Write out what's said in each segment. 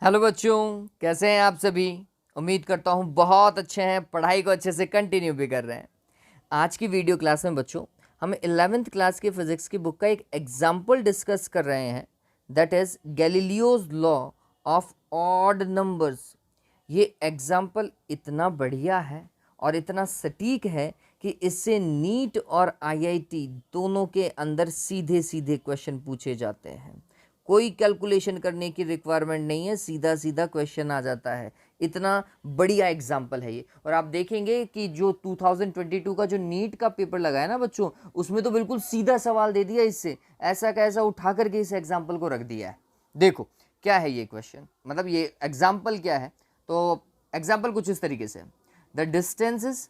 Hello बच्चों, कैसे हैं आप सभी। उम्मीद करता हूँ बहुत अच्छे हैं, पढ़ाई को अच्छे से कंटिन्यू भी कर रहे हैं। आज की वीडियो क्लास में बच्चों हम 11th क्लास की फिजिक्स की बुक का एक एग्जाम्पल डिस्कस कर रहे हैं, that is Galileo's law of odd numbers. ये एग्जाम्पल इतना बढ़िया है और इतना सटीक है कि इससे नीट और आईआईटी दोनों के अंदर सीधे सीधे क्वेश्चन पूछे जाते हैं। कोई कैलकुलेशन करने की रिक्वायरमेंट नहीं है, सीधा सीधा क्वेश्चन आ जाता है। इतना बढ़िया एग्जाम्पल है ये। और आप देखेंगे कि जो 2022 का जो नीट का पेपर लगा है ना बच्चों, उसमें तो बिल्कुल सीधा सवाल दे दिया, इससे ऐसा कैसा उठा करके इस एग्जाम्पल को रख दिया है। देखो क्या है ये क्वेश्चन, मतलब ये एग्जाम्पल क्या है। तो एग्जाम्पल कुछ इस तरीके से, the distances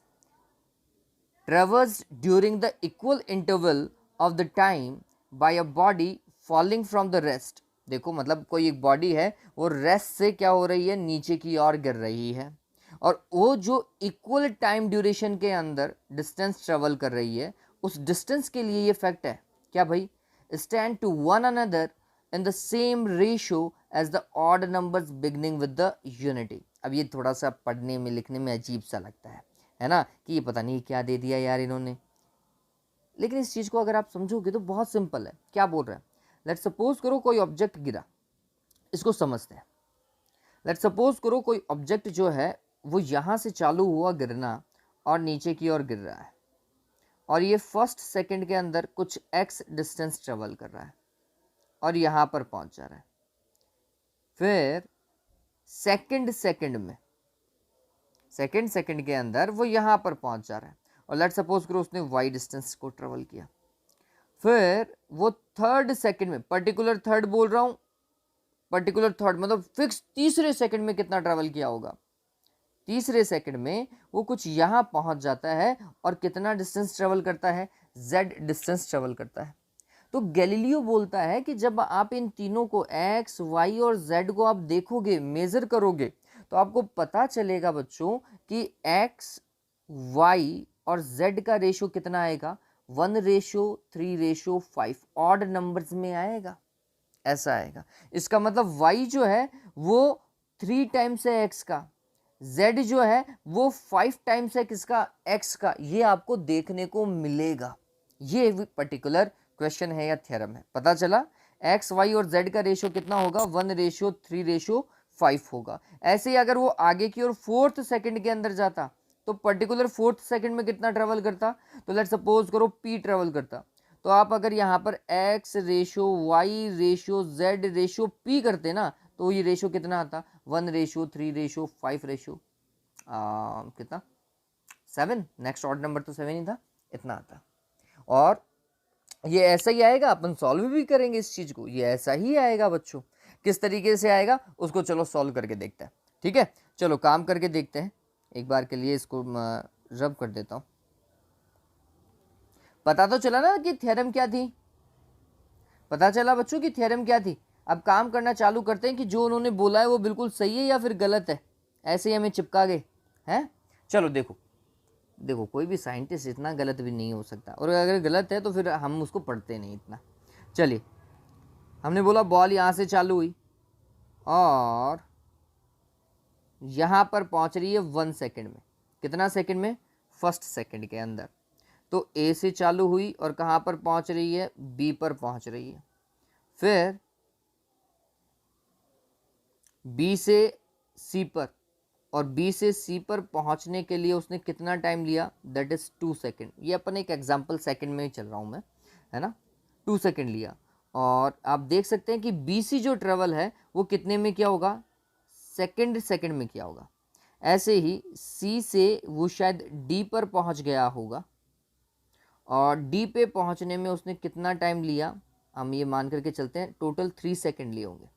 traversed during the equal interval of the time by a body falling from the rest। देखो मतलब कोई एक बॉडी है, वो रेस्ट से क्या हो रही है, नीचे की ओर गिर रही है, और वो जो इक्वल टाइम ड्यूरेशन के अंदर डिस्टेंस ट्रेवल कर रही है, उस डिस्टेंस के लिए ये फैक्ट है क्या भाई, stand to one another in the same ratio as the odd numbers beginning with the unity. अब ये थोड़ा सा पढ़ने में लिखने में अजीब सा लगता है ना, कि ये पता नहीं क्या दे दिया यार इन्होंने। लेकिन इस चीज़ को अगर आप समझोगे तो बहुत सिंपल है। क्या बोल रहे हैं, लेट सपोज करो कोई ऑब्जेक्ट गिरा, इसको समझते हैं। लेट सपोज करो कोई ऑब्जेक्ट जो है वो यहाँ से चालू हुआ गिरना और नीचे की ओर गिर रहा है, और ये फर्स्ट सेकंड के अंदर कुछ x डिस्टेंस ट्रेवल कर रहा है और यहाँ पर पहुँच जा रहा है। फिर सेकंड के अंदर वो यहाँ पर पहुँच जा रहा है, और लेट सपोज करो उसने y डिस्टेंस को ट्रेवल किया। फिर वो थर्ड सेकंड में, पर्टिकुलर थर्ड बोल रहा हूँ, पर्टिकुलर थर्ड मतलब फिक्स तीसरे सेकंड में कितना ट्रेवल किया होगा, तीसरे सेकंड में वो कुछ यहाँ पहुँच जाता है और कितना डिस्टेंस ट्रेवल करता है, z डिस्टेंस ट्रेवल करता है। तो गैलीलियो बोलता है कि जब आप इन तीनों को x, y और z को आप देखोगे, मेजर करोगे, तो आपको पता चलेगा बच्चों कि x, y और z का रेशो कितना आएगा, 1:3:5 ऑड नंबर्स में आएगा, ऐसा आएगा। इसका मतलब y जो है वो 3 टाइम्स है x का, z जो है वो 5 टाइम्स है किसका, x का। ये आपको देखने को मिलेगा। ये पर्टिकुलर क्वेश्चन है या थ्योरम है। पता चला x, y और z का रेशो कितना होगा, 1:3:5 होगा। ऐसे ही अगर वो आगे की ओर फोर्थ सेकंड के अंदर जाता तो पर्टिकुलर फोर्थ सेकंड में कितना ट्रेवल करता, तो लेट सपोज करो p ट्रेवल करता। तो आप अगर यहाँ पर x ratio y ratio z ratio p करते ना, तो ये रेशो कितना आता, 1:3:5 रेशो कितना, 7। नेक्स्ट ऑड नंबर तो 7 ही था, इतना आता। और ये ऐसा ही आएगा, अपन सॉल्व भी करेंगे इस चीज को, ये ऐसा ही आएगा बच्चों। किस तरीके से आएगा उसको चलो सॉल्व करके देखते हैं, ठीक है। चलो काम करके देखते हैं, एक बार के लिए इसको रब कर देता हूं। पता तो चला ना कि थ्योरम क्या थी, पता चला बच्चों की थ्योरम क्या थी। अब काम करना चालू करते हैं कि जो उन्होंने बोला है वो बिल्कुल सही है या फिर गलत है, ऐसे ही हमें चिपका गए हैं। चलो देखो देखो, कोई भी साइंटिस्ट इतना गलत भी नहीं हो सकता, और अगर गलत है तो फिर हम उसको पढ़ते नहीं इतना। चलिए, हमने बोला बॉल यहाँ से चालू हुई और यहाँ पर पहुँच रही है 1 सेकंड में। कितना सेकंड में, फर्स्ट सेकंड के अंदर। तो ए से चालू हुई और कहाँ पर पहुँच रही है, बी पर पहुँच रही है। फिर बी से सी पर, और बी से सी पर पहुंचने के लिए उसने कितना टाइम लिया, दैट इज 2 सेकेंड। ये अपन एक एग्जाम्पल सेकेंड में ही चल रहा हूँ मैं, है ना। 2 सेकेंड लिया, और आप देख सकते हैं कि बी सी जो ट्रेवल है वो कितने में किया होगा, सेकेंड में किया होगा। ऐसे ही सी से वो शायद डी पर पहुंच गया होगा, और डी पे पहुंचने में उसने कितना टाइम लिया, हम ये मान करके चलते हैं टोटल 3 सेकेंड लिए होंगे।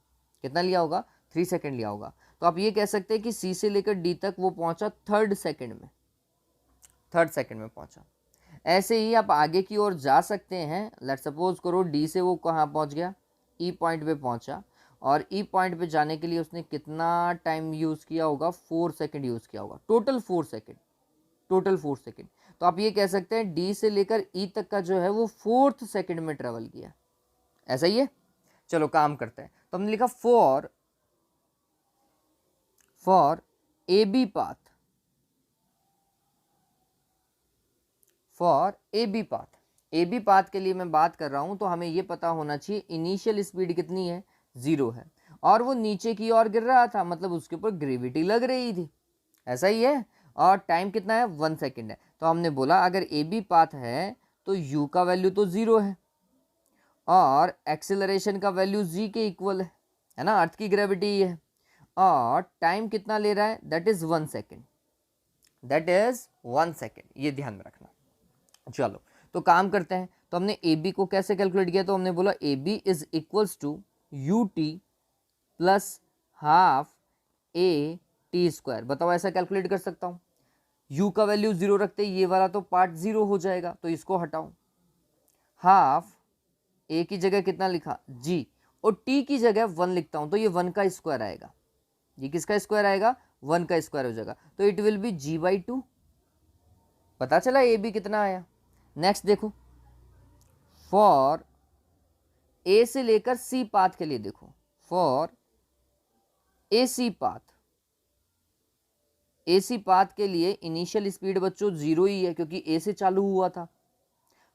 कितना लिया होगा, 3 सेकेंड लिया होगा। तो आप ये कह सकते हैं कि सी से लेकर डी तक वो पहुंचा थर्ड सेकेंड में पहुंचा। ऐसे ही आप आगे की ओर जा सकते हैं। लेट सपोज करो डी से वो कहाँ पहुंच गया, ई पॉइंट पे पहुंचा, और ई पॉइंट पे जाने के लिए उसने कितना टाइम यूज़ किया होगा, 4 सेकेंड यूज़ किया होगा, टोटल 4 सेकेंड। तो आप ये कह सकते हैं डी से लेकर ई तक का जो है वो 4th सेकेंड में ट्रेवल किया, ऐसा ही है। चलो काम करते हैं। तो हमने लिखा for for A B path, for A B path, A B path के लिए मैं बात कर रहा हूं तो हमें ये पता होना चाहिए इनिशियल स्पीड कितनी है, 0 है, और वो नीचे की ओर गिर रहा था, मतलब उसके ऊपर ग्रेविटी लग रही थी, ऐसा ही है, और टाइम कितना है, 1 सेकेंड है। तो हमने बोला अगर ए बी पाथ है तो u का वैल्यू तो 0 है और एक्सेलरेशन का वैल्यू g के इक्वल है ना, अर्थ की ग्रेविटी है, और टाइम कितना ले रहा है, that is 1 second, that is 1 second, ये ध्यान में रखना। चलो तो काम करते हैं, तो हमने ए बी को कैसे कैलकुलेट किया, तो हमने बोला A B is equals to u t plus half A T square. बताओ ऐसा कैलकुलेट कर सकता हूँ, u का वैल्यू 0 रखते ये वाला तो पार्ट 0 हो जाएगा, तो इसको हटाओ, हाफ a की जगह कितना लिखा g, और t की जगह 1 लिखता हूं तो ये 1 का स्क्वायर आएगा, ये किसका स्क्वायर आएगा, 1 का स्क्वायर हो जाएगा, तो इट विल बी g/2। पता चला ए बी कितना आया। नेक्स्ट देखो, फॉर ए से लेकर सी पाथ के लिए देखो, for A C path, A C path के लिए इनिशियल स्पीड बच्चों 0 ही है क्योंकि ए से चालू हुआ था,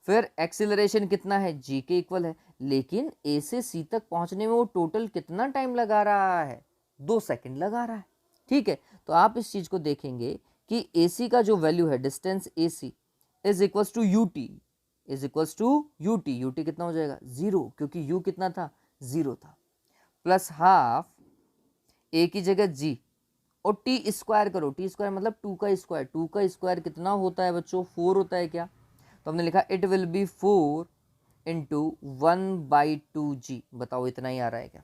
फिर एक्सीलरेशन कितना है, जी के इक्वल है, लेकिन ए से सी तक पहुंचने में वो टोटल कितना टाइम लगा रहा है, 2 सेकंड लगा रहा है। ठीक है, तो आप इस चीज को देखेंगे कि ए सी का जो वैल्यू है, distance A C is equals to u t, is equals to u t, u t कितना हो जाएगा, 0, क्योंकि यू कितना था, 0 था, प्लस हाफ ए की जगह जी, और टी स्क्वायर करो, टी स्क्वायर मतलब 2 का स्क्वायर, 2 का स्क्वायर कितना होता है बच्चों, 4 होता है क्या, तो हमने लिखा it will be 4 into 1/2g। बताओ इतना ही आ रहा है क्या,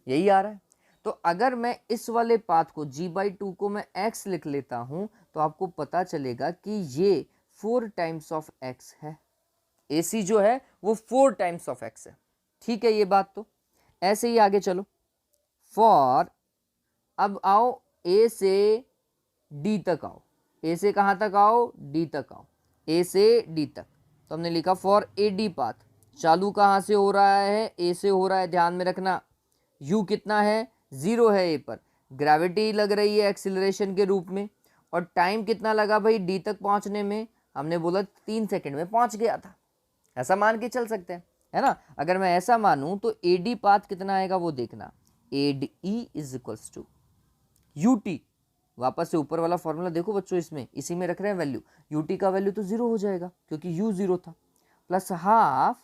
यही आ रहा है। तो अगर मैं इस वाले पाथ को g/2 को मैं x लिख लेता हूं तो आपको पता चलेगा कि ये 4 टाइम्स ऑफ x है, AC जो है वो 4 टाइम्स ऑफ x है। ठीक है, ये बात तो ऐसे ही आगे चलो, फॉर अब आओ A से D तक आओ, A से कहाँ तक आओ, D तक आओ, A से D तक, तो हमने लिखा फॉर AD पाथ, चालू कहाँ से हो रहा है, A से हो रहा है, ध्यान में रखना, U कितना है, 0 है A पर, ग्रेविटी लग रही है एक्सिलरेशन के रूप में, और टाइम कितना लगा भाई D तक पहुँचने में, हमने बोला 3 सेकेंड में पहुँच गया था, ऐसा मान के चल सकते हैं, है ना। अगर मैं ऐसा मानूं तो AD पाथ कितना आएगा वो देखना, AD is equals to UT, वापस से ऊपर वाला फॉर्मूला देखो बच्चों, इसमें इसी में रख रहे हैं वैल्यू, UT का वैल्यू तो 0 हो जाएगा क्योंकि U 0 था, प्लस हाफ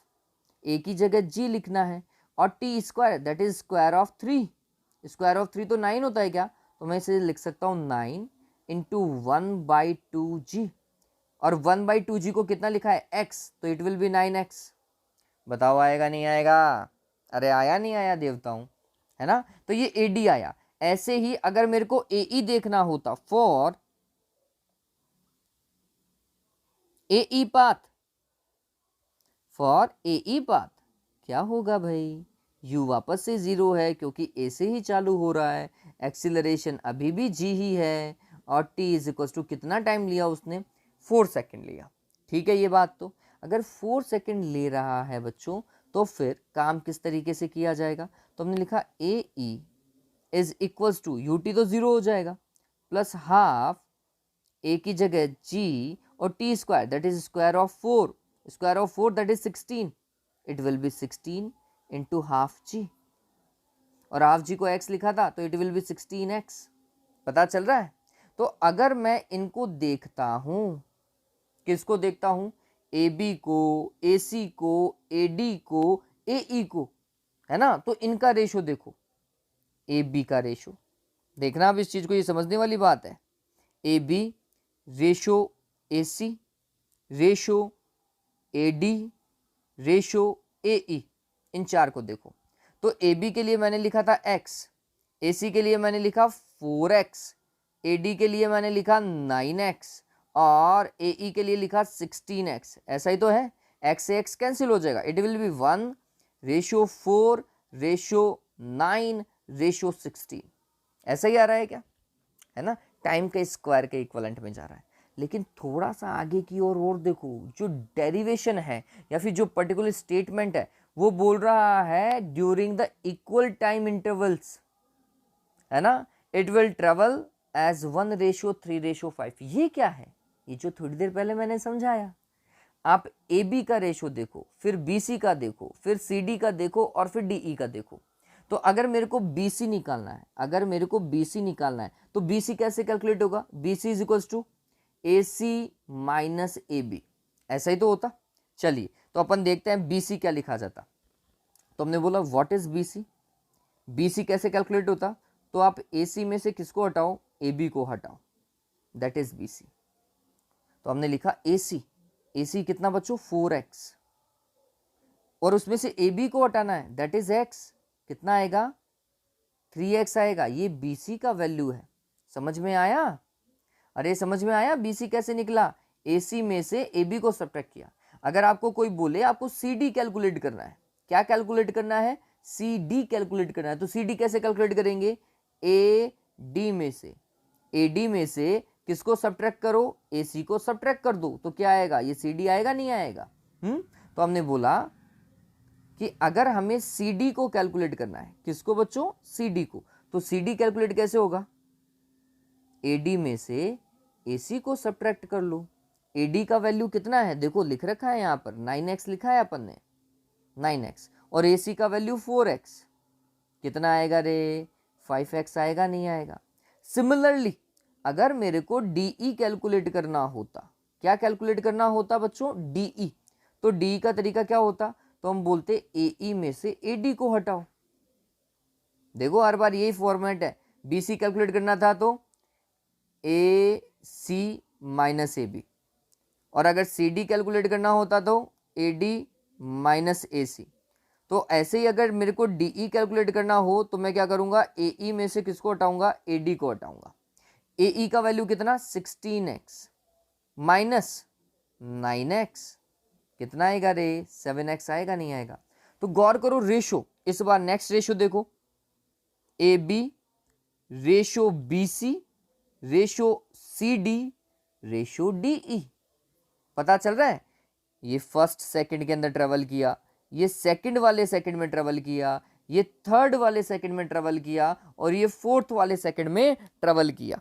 A की जगह G लिखना है, और T square that is square of 3, square of 3 तो 9 होता है क्या, तो मैं इसे लिख सकता हूँ 9 इंटू 1/2g, और 1/2g को कितना लिखा है, x, तो इट विल बी 9x। बताओ आएगा नहीं आएगा, अरे आया नहीं आया देवताओं, है ना। तो ये AD आया। ऐसे ही अगर मेरे को AE देखना होता, for AE path, for AE path क्या होगा भाई, U वापस से 0 है क्योंकि A से ही चालू हो रहा है, एक्सीलरेशन अभी भी G ही है, और T इज इक्वल टू कितना टाइम लिया उसने, 4 सेकेंड लिया। ठीक है, ये बात तो अगर 4 सेकेंड ले रहा है बच्चों तो फिर काम किस तरीके से किया जाएगा, तो हमने लिखा AE is equals to, UT तो 0 हो जाएगा, प्लस हाफ A की जगह G और T square that is square of 4, square of 4 that is 16, it will be 16 into half G, और हाफ G को x लिखा था तो इट विल बी 16x। पता चल रहा है। तो अगर मैं इनको देखता हूं, किसको देखता हूं, AB को, AC को, AD को, AE को, है ना, तो इनका रेशो देखो, AB का रेशो देखना, अब इस चीज को ये समझने वाली बात है, AB ratio AC ratio AD ratio AE, इन चार को देखो। तो AB के लिए मैंने लिखा था x, AC के लिए मैंने लिखा 4x, AD के लिए मैंने लिखा 9x, और AE के लिए लिखा 16x। ऐसा ही तो है, x से x कैंसिल हो जाएगा, it will be 1 ratio 4 ratio 9 ratio 16। ऐसा ही आ रहा है क्या, है ना, टाइम के स्क्वायर के इक्वलेंट में जा रहा है। लेकिन थोड़ा सा आगे की ओर और देखो, जो डेरिवेशन है या फिर जो पर्टिकुलर स्टेटमेंट है वो बोल रहा है during the equal time intervals, है ना, इट विल ट्रेवल एज 1:3:5। ये क्या है? ये जो थोड़ी देर पहले मैंने समझाया। आप ए बी का रेशो देखो, फिर बी सी का देखो, फिर सी डी का देखो और फिर डी ई का देखो। तो अगर मेरे को बी सी निकालना है, अगर मेरे को बी सी निकालना है तो बी सी कैसे कैलकुलेट होगा? B C is equals to A C minus A B, ऐसा ही तो होता। चलिए तो अपन देखते हैं बी सी क्या लिखा जाता। तो हमने बोला what is B C, B C कैसे कैलकुलेट होता? तो आप ए सी में से किसको हटाओ? ए बी को हटाओ, दैट इज बी सी। तो हमने लिखा ए सी, ए सी कितना बच्चों? 4x, और उसमें से ए बी को हटाना है, दैट इज x, कितना आएगा? 3x आएगा। ये बी सी का वैल्यू है। समझ में आया? अरे समझ में आया बी सी कैसे निकला? ए सी में से ए बी को सब्ट्रैक्ट किया। अगर आपको कोई बोले आपको सी डी कैलकुलेट करना है, क्या कैलकुलेट करना है? सी डी कैलकुलेट करना है, तो सी डी कैसे कैलकुलेट करेंगे? ए डी में से, ए डी में से किसको सब्ट्रैक्ट करो? ए सी को सब्ट्रैक्ट कर दो, तो क्या आएगा? ये सी डी आएगा, नहीं आएगा? तो हमने बोला कि अगर हमें सी डी को कैलकुलेट करना है, किसको बच्चों? सी डी को, तो सी डी कैलकुलेट कैसे होगा? ए डी में से ए सी को सब्ट्रैक्ट कर लो। ए डी का वैल्यू कितना है? देखो लिख रखा है यहाँ पर 9x लिखा है अपन ने, 9x, और ए सी का वैल्यू 4x, कितना आएगा रे? 5x आएगा, नहीं आएगा? सिमिलरली अगर मेरे को डीई कैलकुलेट करना होता, क्या कैलकुलेट करना होता बच्चों? डीई, तो डीई का तरीका क्या होता? तो हम बोलते एई में से एडी को हटाओ। देखो हर बार यही फॉर्मेट है, बीसी कैलकुलेट करना था तो ए सी माइनस ए बी, और अगर सी डी कैलकुलेट करना होता तो ए डी माइनस ए सी। तो ऐसे ही अगर मेरे को डीई कैलकुलेट करना हो तो मैं क्या करूंगा? एई में से किसको हटाऊंगा? एडी को हटाऊंगा। एई का वैल्यू कितना? 16x माइनस 9x, कितना आएगा रे? 7x आएगा, नहीं आएगा? तो गौर करो रेशो, इस बार नेक्स्ट रेशो देखो, A B ratio B C ratio C D ratio D E. पता चल रहा है? ये फर्स्ट सेकंड के अंदर ट्रेवल किया, ये सेकंड वाले सेकंड में ट्रेवल किया, ये थर्ड वाले सेकंड में ट्रेवल किया, और ये फोर्थ वाले सेकंड में ट्रेवल किया।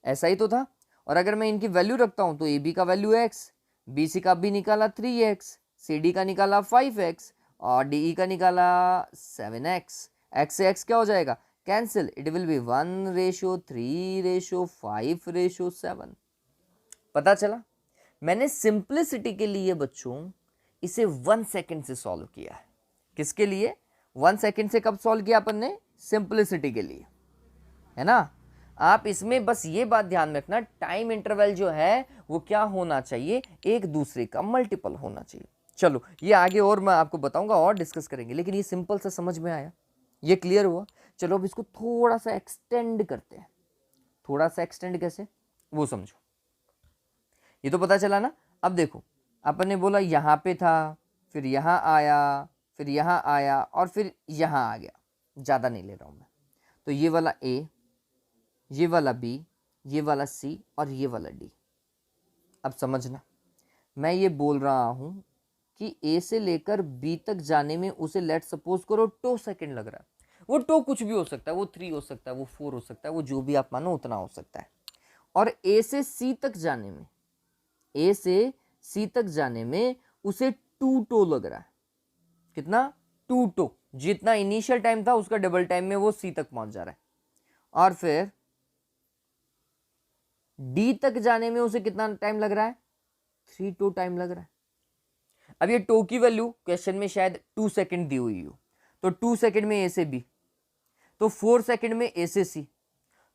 ऐसा ही तो था। और अगर मैं इनकी वैल्यू रखता हूं तो ए बी का वैल्यू x, बी सी का भी निकाला 3x, सी डी का निकाला 5x, और डी ई का निकाला 7x। x से x क्या हो जाएगा? Cancel, it will be 1:3:5:7। पता चला? मैंने सिंप्लिसिटी के लिए बच्चों इसे 1 सेकेंड से सॉल्व किया है। किसके लिए? 1 सेकेंड से कब सॉल्व किया अपन ने? सिंप्लिसिटी के लिए, है ना? आप इसमें बस ये बात ध्यान में रखना, टाइम इंटरवल जो है वो क्या होना चाहिए? एक दूसरे का मल्टीपल होना चाहिए। चलो ये आगे और मैं आपको बताऊंगा और डिस्कस करेंगे, लेकिन ये सिंपल सा समझ में आया, ये क्लियर हुआ। चलो अब इसको थोड़ा सा एक्सटेंड करते हैं। थोड़ा सा एक्सटेंड कैसे, वो समझो। ये तो पता चला ना? अब देखो अपन ने बोला यहाँ पे था, फिर यहाँ आया, फिर यहाँ आया, और फिर यहाँ आ गया। ज़्यादा नहीं ले रहा हूँ मैं। तो ये वाला ए, ये वाला बी, ये वाला सी, और ये वाला डी। अब समझना, मैं ये बोल रहा हूँ कि ए से लेकर बी तक जाने में उसे लेट सपोज करो 2 सेकेंड लग रहा है। वो 2 कुछ भी हो सकता है, वो 3 हो सकता है, वो 4 हो सकता है, वो जो भी आप मानो उतना हो सकता है। और ए से सी तक जाने में, ए से सी तक जाने में उसे 2 टो लग रहा है। कितना? 2 टो। जितना इनिशियल टाइम था उसका डबल टाइम में वो सी तक पहुंच जा रहा है। और फिर डी तक जाने में उसे कितना टाइम लग रहा है? 3 टो टाइम लग रहा है। अब ये टो की वैल्यू क्वेश्चन में शायद 2 सेकेंड दी हुई हो, तो 2 सेकेंड में ए से बी, तो 4 सेकेंड में ए से सी,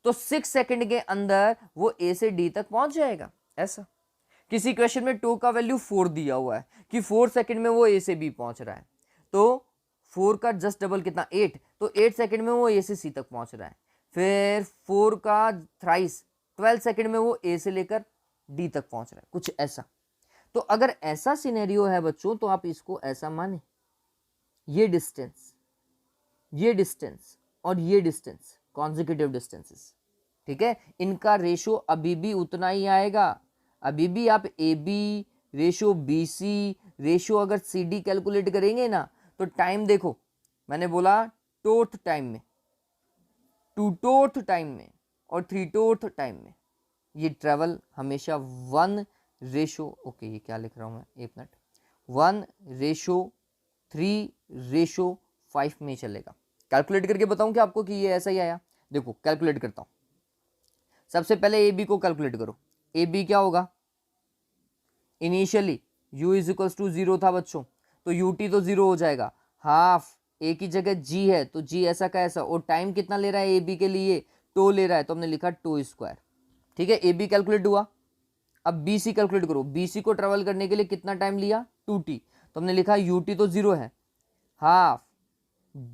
तो 6 सेकेंड के अंदर वो ए से डी तक पहुंच जाएगा। ऐसा किसी क्वेश्चन में टो का वैल्यू 4 दिया हुआ है कि 4 सेकेंड में वो ए से बी पहुंच रहा है, तो 4 का जस्ट डबल कितना? 8, तो 8 सेकेंड में वो ए से सी तक पहुंच रहा है। फिर 4 का थ्राइस 12 सेकेंड में वो ए से लेकर डी तक पहुंच रहा है, कुछ ऐसा। तो अगर ऐसा सिनेरियो है बच्चों तो आप इसको ऐसा माने, ये डिस्टेंस और ये डिस्टेंस कॉन्जिक्यूटिव डिस्टेंसेस, ठीक है, इनका रेशो अभी भी उतना ही आएगा। अभी भी आप A B ratio B C ratio अगर सी डी कैलकुलेट करेंगे ना, तो टाइम देखो, मैंने बोला टोथ टाइम में, टू टोथ टाइम में और 3/4 टाइम में ये ट्रेवल हमेशा 1/, ओके ये क्या लिख रहा हूँ मैं, एक मिनट, 1/3/5 में चलेगा। कैलकुलेट करके बताऊं क्या आपको कि ये ऐसा ही आया? देखो कैलकुलेट करता हूं। सबसे पहले ए बी को कैलकुलेट करो। ए बी क्या होगा? Initially u is equals to 0 था बच्चों, तो ut तो 0 हो जाएगा। हाफ ए की जगह g है तो g ऐसा का ऐसा, और टाइम कितना ले रहा है ए बी के लिए? टो ले रहा है, तो हमने लिखा टो स्क्वायर। ठीक है, ए बी कैलकुलेट हुआ। अब बी सी कैलकुलेट करो। बी सी को ट्रेवल करने के लिए कितना टाइम लिया? 2t, तो हमने लिखा ut तो 0 है, हाफ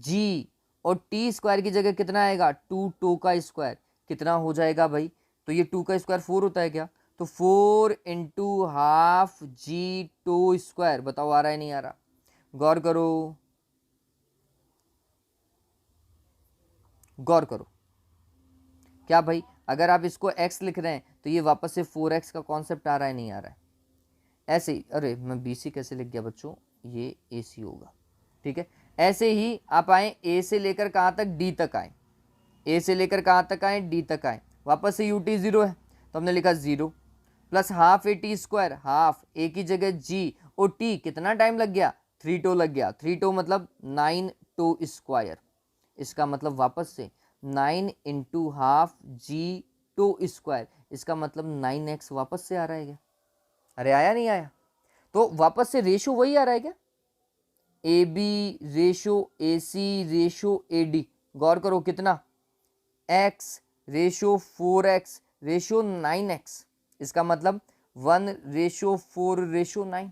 g, और टी स्क्वायर की जगह कितना आएगा? 2 टो का स्क्वायर। कितना हो जाएगा भाई? तो ये 2 का स्क्वायर 4 होता है क्या? तो 4 into half g t square. बताओ आ रहा है नहीं आ रहा? गौर करो, गौर करो। क्या भाई, अगर आप इसको x लिख रहे हैं तो ये वापस से 4x का कॉन्सेप्ट आ रहा है नहीं आ रहा है? ऐसे ही, अरे मैं BC कैसे लिख गया बच्चों, ये AC होगा। ठीक है, ऐसे ही आप आए A से लेकर कहाँ तक? D तक आए। A से लेकर कहाँ तक आए? D तक आए। वापस से ut 0 है, तो हमने लिखा 0 plus half A T square, half A की जगह g, और t कितना टाइम लग गया? 3 टो लग गया। 3 टो मतलब 9 टो स्क्वायर। इसका मतलब वापस से 9 into half g t square, इसका मतलब 9x वापस से आ रहा है क्या? अरे आया नहीं आया? तो वापस से रेशो वही आ रहा है क्या? A B ratio A C ratio A D. गौर करो कितना? x ratio 4x ratio 9x, इसका मतलब 1/4/9।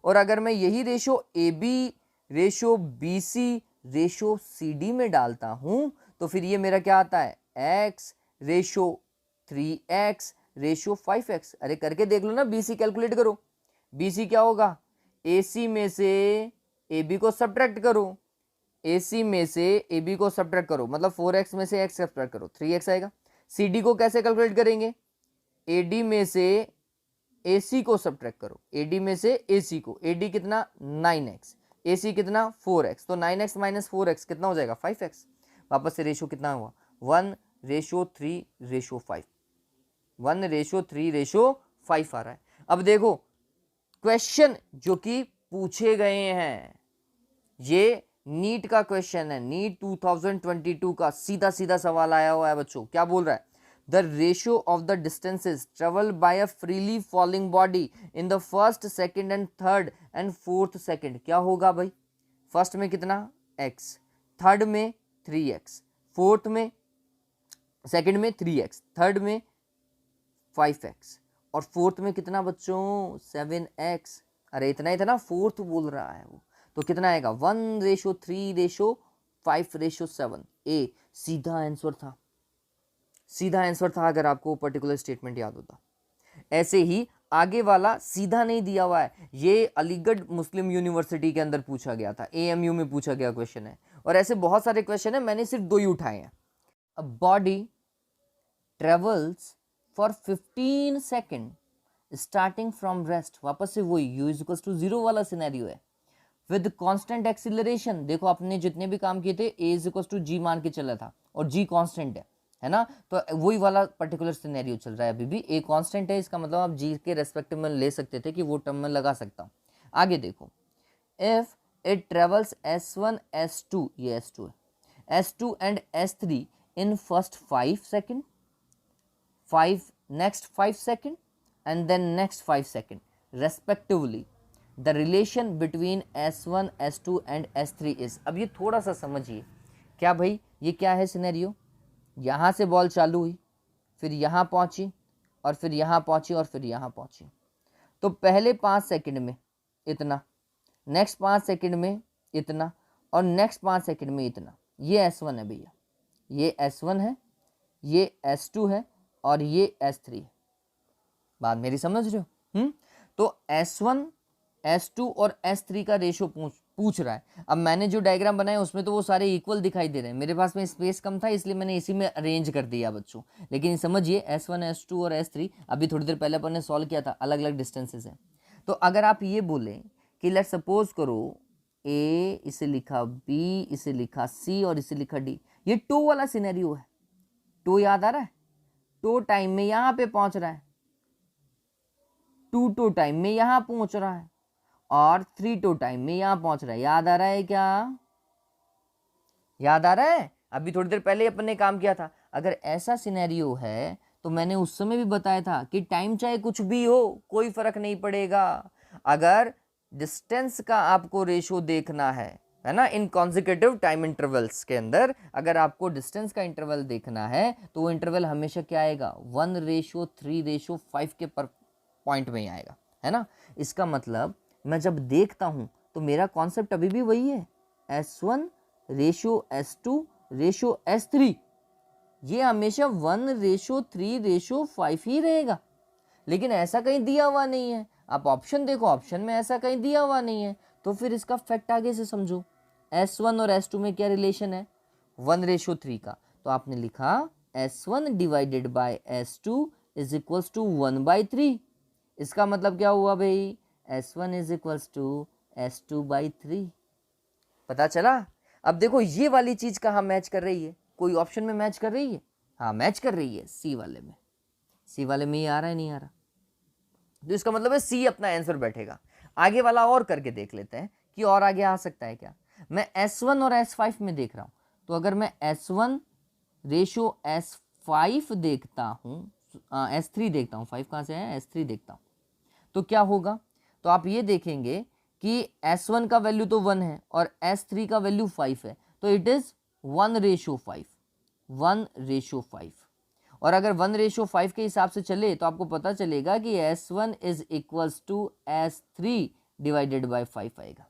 और अगर मैं यही ratio A B ratio B C ratio C D में डालता हूं तो फिर ये मेरा क्या आता है? x ratio 3x ratio 5x। अरे करके देख लो ना, बी सी कैलकुलेट करो। बी सी क्या होगा? ए सी में से ए बी को सब्ट्रैक्ट करो, ए सी में से ए बी को सब्ट्रैक्ट करो, मतलब 4x में से x सब्ट्रैक्ट करो, 3x आएगा। सी डी को कैसे कैलकुलेट करेंगे? ए डी में से ए सी को सब्ट्रैक्ट करो, ए डी में से ए सी को। ए डी कितना? 9x, ए सी कितना? 4x, तो 9x माइनस 4x कितना हो जाएगा? 5x। वापस से रेशो कितना हुआ? 1/3/5, 1/3/5 आ रहा है। अब देखो क्वेश्चन जो कि पूछे गए हैं, ये नीट का क्वेश्चन है, नीट 2022 का सीधा सीधा सवाल आया हुआ है बच्चों। क्या बोल रहा है? The ratio of the distances travel by a freely falling body in the first, second and third and fourth second क्या होगा भाई? फर्स्ट में कितना? x, थर्ड में 3x, फोर्थ में, सेकंड में 3x, थर्ड में 5x, और फोर्थ में कितना बच्चों? 7x। अरे इतना ही था ना, फोर्थ बोल रहा है वो, तो कितना आएगा? 1/3/5/7। ए सीधा आंसर था, सीधा आंसर था अगर आपको पर्टिकुलर स्टेटमेंट याद होता। ऐसे ही आगे वाला सीधा नहीं दिया हुआ है, ये अलीगढ़ मुस्लिम यूनिवर्सिटी के अंदर पूछा गया था, AMU में पूछा गया क्वेश्चन है, और ऐसे बहुत सारे क्वेश्चन है, मैंने सिर्फ 2 ही उठाए हैं। A body travels for 15 second starting from rest, वापस से वही u इज टू 0 वाला सिनेरियो है, विद कांस्टेंट एक्सीलरेशन। देखो आपने जितने भी काम किए थे a इज टू g मान के चला था, और g कांस्टेंट है ना, तो वही वाला पर्टिकुलर सिनेरियो चल रहा है अभी भी। a कांस्टेंट है, इसका मतलब आप g के रेस्पेक्टिव में ले सकते थे कि वो टर्म में लगा सकता हूँ। आगे देखो, if it travels s1 s2, ये s2 है, s2 and s3 in first 5 second, 5 next 5 second and then next 5 second respectively, the relation between s1 s2 and s3 is। अब ये थोड़ा सा समझिए, क्या भाई ये क्या है सिनेरियो? यहाँ से बॉल चालू हुई, फिर यहाँ पहुँची, और फिर यहाँ पहुँची, और फिर यहाँ पहुँची, तो पहले 5 सेकंड में इतना, नेक्स्ट 5 सेकंड में इतना, और नेक्स्ट 5 सेकंड में इतना। ये s1 है भैया, ये s1 है, ये s2 है, और ये s3 है। बात मेरी समझ रहे हो? तो s1 s2 और s3 का रेशो पूछ रहा है। अब मैंने जो डायग्राम बनाया उसमें तो वो सारे इक्वल दिखाई दे रहे हैं, मेरे पास में स्पेस कम था इसलिए मैंने इसी में अरेंज कर दिया बच्चों। लेकिन समझिए s1 s2 और s3 अभी थोड़ी देर पहले अपन ने सॉल्व किया था, अलग अलग डिस्टेंसेस हैं। तो अगर आप ये बोलें कि लेट सपोज करो a इसे लिखा b, इसे लिखा c, और इसे लिखा d, ये टो वाला सिनेरियो है। टो याद आ रहा है? टो टाइम में यहाँ पे पहुंच रहा है, 2 टो टाइम में यहाँ पहुंच रहा है, और 3 टो टाइम में यहाँ पहुंच रहा है। याद आ रहा है क्या? याद आ रहा है? अभी थोड़ी देर पहले अपन ने काम किया था। अगर ऐसा सिनेरियो है तो मैंने उस समय भी बताया था कि टाइम चाहे कुछ भी हो कोई फर्क नहीं पड़ेगा। अगर डिस्टेंस का आपको रेशो देखना है ना, इन कॉन्जिक्यूटिव टाइम इंटरवल्स के अंदर अगर आपको डिस्टेंस का इंटरवल देखना है तो वो इंटरवल हमेशा क्या आएगा? 1:3:5 के पर पॉइंट में ही आएगा, है ना। इसका मतलब मैं जब देखता हूं तो मेरा कॉन्सेप्ट अभी भी वही है, S1 ratio S2 ratio S3, ये हमेशा 1:3:5 ही रहेगा। लेकिन ऐसा कहीं दिया हुआ नहीं है। आप ऑप्शन देखो, ऑप्शन में ऐसा कहीं दिया हुआ नहीं है। तो फिर इसका फैक्ट आगे से समझो। S1 और S2 में क्या रिलेशन है? 1:3 का। तो आपने लिखा S1 divided by S2 is equals to 1/3। इसका मतलब क्या हुआ भाई? S1 is equals to S2/3। पता चला? अब देखो ये वाली चीज कहाँ मैच कर रही है? कोई ऑप्शन में मैच कर रही है? हाँ मैच कर रही है, सी वाले में। सी वाले में ये आ रहा है, नहीं आ रहा? तो इसका मतलब है सी अपना आंसर बैठेगा। आगे वाला और करके देख लेते हैं कि और आगे आ सकता है क्या। मैं S1 और S5 में देख रहा हूं, तो अगर मैं S1 रेशो S5 देखता हूं, S3 देखता हूं, 5 कहां से है? S3 देखता हूं, तो क्या होगा? तो आप ये देखेंगे कि S1 का वैल्यू तो 1 है और S3 का वैल्यू 5 है, तो इट इज 1:5, 1:5। और अगर 1:5 के हिसाब से चले तो आपको पता चलेगा कि S1 is equals to S3 divided by 5 आएगा।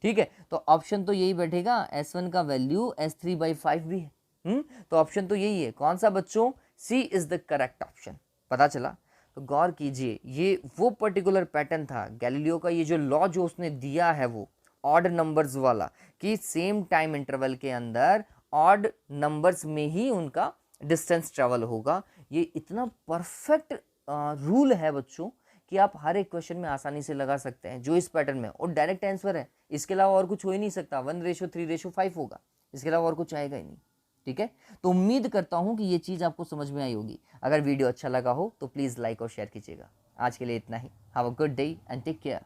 ठीक है, तो ऑप्शन तो यही बैठेगा, S1 का वैल्यू S3/5 भी है। तो ऑप्शन तो यही है। कौन सा बच्चों? सी इज द करेक्ट ऑप्शन। पता चला? तो गौर कीजिए, ये वो पर्टिकुलर पैटर्न था गैलीलियो का। ये जो लॉ जो उसने दिया है वो ऑड नंबर्स वाला, कि सेम टाइम इंटरवल के अंदर ऑड नंबर्स में ही उनका डिस्टेंस ट्रेवल होगा। ये इतना परफेक्ट रूल है बच्चों कि आप हर एक क्वेश्चन में आसानी से लगा सकते हैं जो इस पैटर्न में, और डायरेक्ट आंसर है। इसके अलावा और कुछ हो ही नहीं सकता। 1:3:5 होगा, इसके अलावा और कुछ आएगा ही नहीं। ठीक है, तो उम्मीद करता हूं कि ये चीज़ आपको समझ में आई होगी। अगर वीडियो अच्छा लगा हो तो प्लीज़ लाइक और शेयर कीजिएगा। आज के लिए इतना ही। Have a good day and take care.